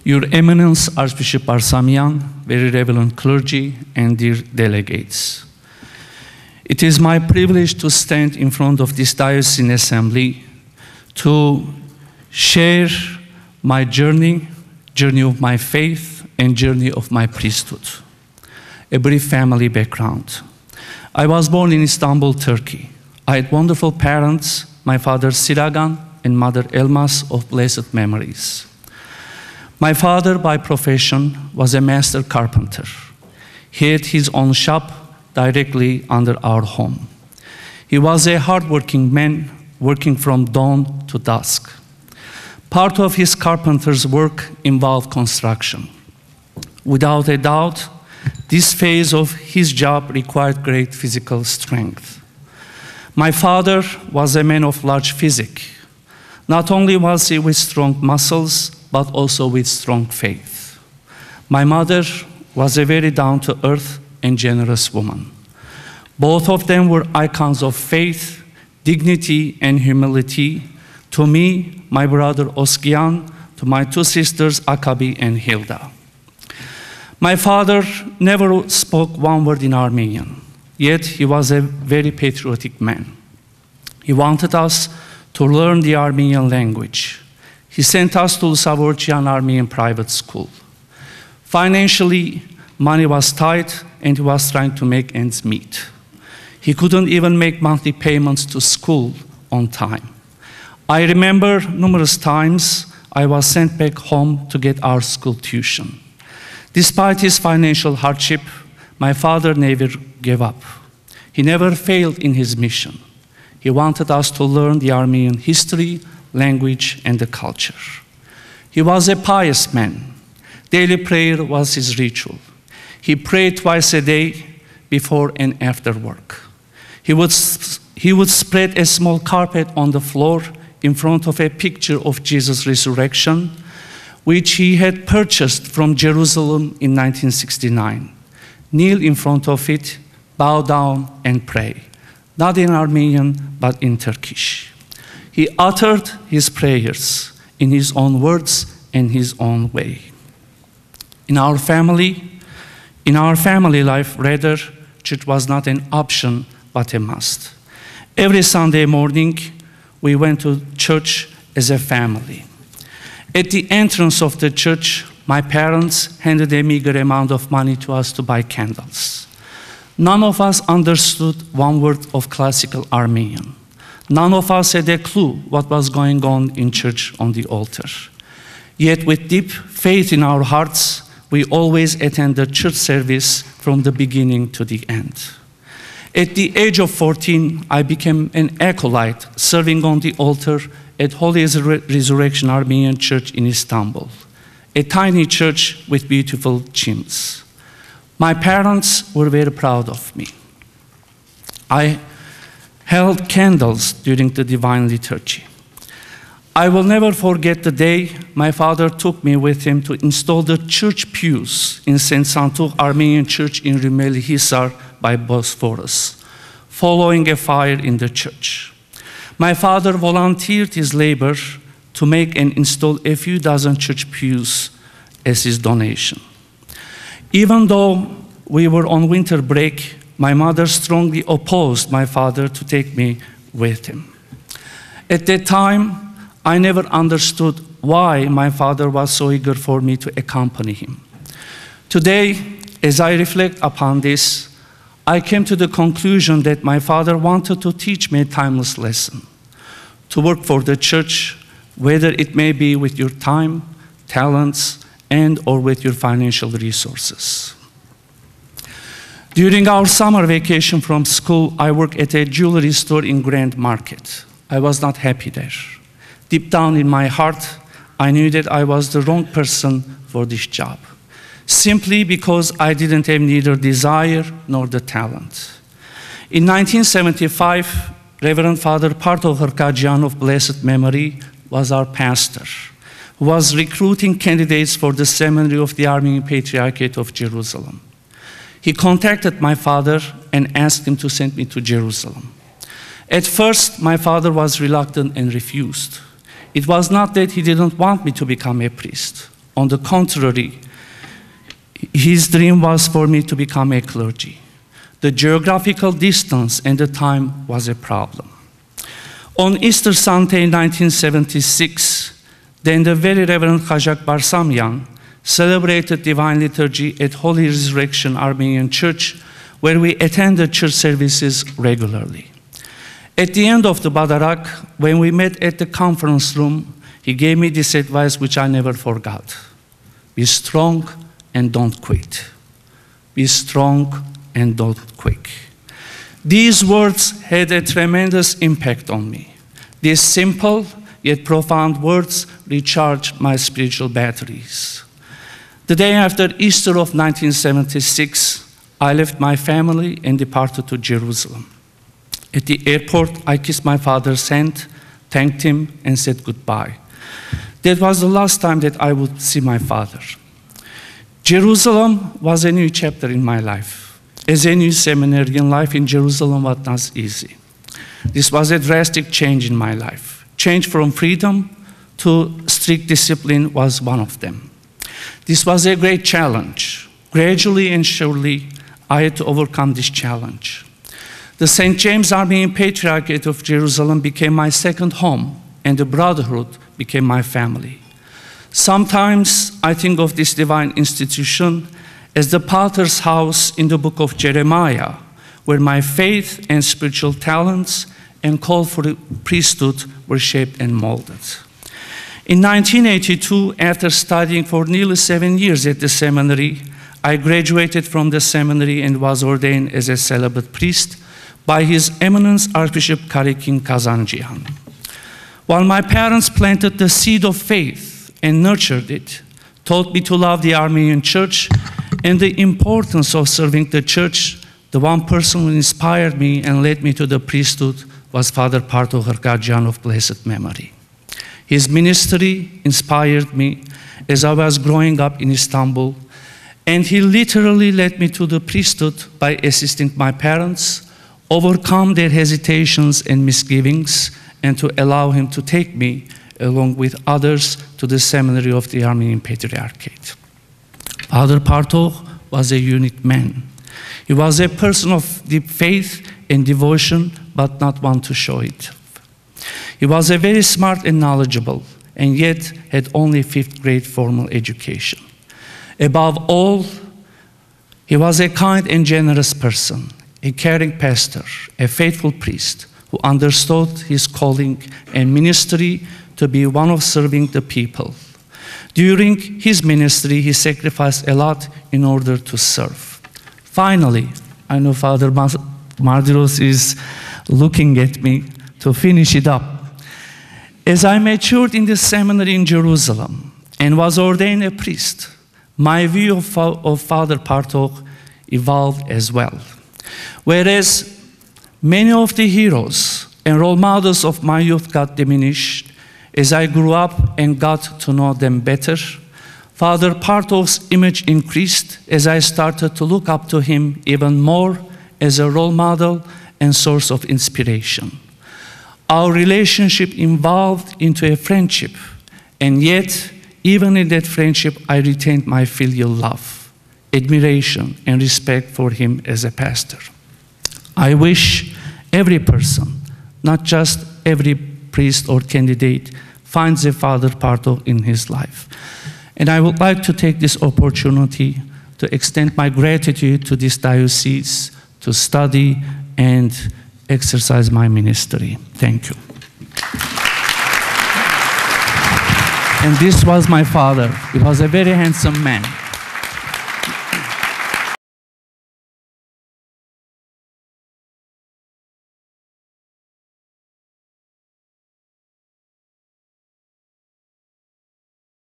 Your Eminence, Archbishop Barsamian, very reverend clergy, and dear delegates. It is my privilege to stand in front of this diocesan assembly to share my journey of my faith, and journey of my priesthood. A brief family background. I was born in Istanbul, Turkey. I had wonderful parents, my father Siragan and mother Elmas of blessed memories. My father, by profession, was a master carpenter. He had his own shop directly under our home. He was a hardworking man, working from dawn to dusk. Part of his carpenter's work involved construction. Without a doubt, this phase of his job required great physical strength. My father was a man of large physique. Not only was he with strong muscles, but also with strong faith. My mother was a very down-to-earth and generous woman. Both of them were icons of faith, dignity, and humility. To me, my brother Oskian, to my two sisters Akabi and Hilda. My father never spoke one word in Armenian, yet he was a very patriotic man. He wanted us to learn the Armenian language. He sent us to Savorchian Armenian private school. Financially, money was tight and he was trying to make ends meet. He couldn't even make monthly payments to school on time. I remember numerous times I was sent back home to get our school tuition. Despite his financial hardship, my father never gave up. He never failed in his mission. He wanted us to learn the Armenian history, language, and the culture. He was a pious man. Daily prayer was his ritual. He prayed twice a day before and after work. He would spread a small carpet on the floor in front of a picture of Jesus' resurrection, which he had purchased from Jerusalem in 1969. Kneel in front of it, bow down and pray. Not in Armenian, but in Turkish. He uttered his prayers in his own words and his own way. In our family life, rather, church was not an option, but a must. Every Sunday morning, we went to church as a family. At the entrance of the church, my parents handed a meager amount of money to us to buy candles. None of us understood one word of classical Armenian. None of us had a clue what was going on in church on the altar. Yet with deep faith in our hearts, we always attended church service from the beginning to the end. At the age of 14, I became an acolyte serving on the altar at Holy Resurrection Armenian Church in Istanbul, a tiny church with beautiful chimes. My parents were very proud of me. I held candles during the Divine Liturgy. I will never forget the day my father took me with him to install the church pews in St. Santuch Armenian Church in Rumeli Hisar by Bosphorus, following a fire in the church. My father volunteered his labor to make and install a few dozen church pews as his donation. Even though we were on winter break, my mother strongly opposed my father to take me with him. At that time, I never understood why my father was so eager for me to accompany him. Today, as I reflect upon this, I came to the conclusion that my father wanted to teach me a timeless lesson: to work for the church, whether it may be with your time, talents, and or with your financial resources. During our summer vacation from school, I worked at a jewelry store in Grand Market. I was not happy there. Deep down in my heart, I knew that I was the wrong person for this job, simply because I didn't have neither desire nor the talent. In 1975, Reverend Father Parto Hırkacian of blessed memory was our pastor, who was recruiting candidates for the seminary of the Armenian Patriarchate of Jerusalem. He contacted my father and asked him to send me to Jerusalem. At first, my father was reluctant and refused. It was not that he didn't want me to become a priest. On the contrary, his dream was for me to become a clergy. The geographical distance and the time was a problem. On Easter Sunday 1976, then the Very Reverend Khajak Barsamyan celebrated Divine Liturgy at Holy Resurrection Armenian Church, where we attended church services regularly. At the end of the Badarak, when we met at the conference room, he gave me this advice which I never forgot. Be strong and don't quit. Be strong and don't quit. These words had a tremendous impact on me. These simple yet profound words recharged my spiritual batteries. The day after Easter of 1976, I left my family and departed to Jerusalem. At the airport, I kissed my father's hand, thanked him, and said goodbye. That was the last time that I would see my father. Jerusalem was a new chapter in my life. As a new seminarian, life in Jerusalem was not easy. This was a drastic change in my life. Change from freedom to strict discipline was one of them. This was a great challenge. Gradually and surely, I had to overcome this challenge. The St. James Armenian Patriarchate of Jerusalem became my second home, and the Brotherhood became my family. Sometimes I think of this divine institution as the potter's house in the book of Jeremiah, where my faith and spiritual talents and call for the priesthood were shaped and molded. In 1982, after studying for nearly 7 years at the seminary, I graduated from the seminary and was ordained as a celibate priest by His Eminence Archbishop Karayan Kazanjian. While my parents planted the seed of faith and nurtured it, taught me to love the Armenian Church and the importance of serving the Church, the one person who inspired me and led me to the priesthood was Father Parto Hırkajian of blessed memory. His ministry inspired me as I was growing up in Istanbul, and he literally led me to the priesthood by assisting my parents overcome their hesitations and misgivings, and to allow him to take me, along with others, to the seminary of the Armenian Patriarchate. Father Parto was a unique man. He was a person of deep faith and devotion, but not one to show it. He was a very smart and knowledgeable, and yet had only 5th grade formal education. Above all, he was a kind and generous person, a caring pastor, a faithful priest who understood his calling and ministry to be one of serving the people. During his ministry, he sacrificed a lot in order to serve. Finally, I know Father Mardiros is looking at me to finish it up. As I matured in the seminary in Jerusalem and was ordained a priest, my view of Father Parto evolved as well. Whereas many of the heroes and role models of my youth got diminished, as I grew up and got to know them better, Father Parto's image increased as I started to look up to him even more as a role model and source of inspiration. Our relationship evolved into a friendship, and yet, even in that friendship, I retained my filial love, admiration, and respect for him as a pastor. I wish every person, not just every priest or candidate, finds a Father Parto in his life. And I would like to take this opportunity to extend my gratitude to this diocese to study and exercise my ministry. Thank you. And this was my father. He was a very handsome man.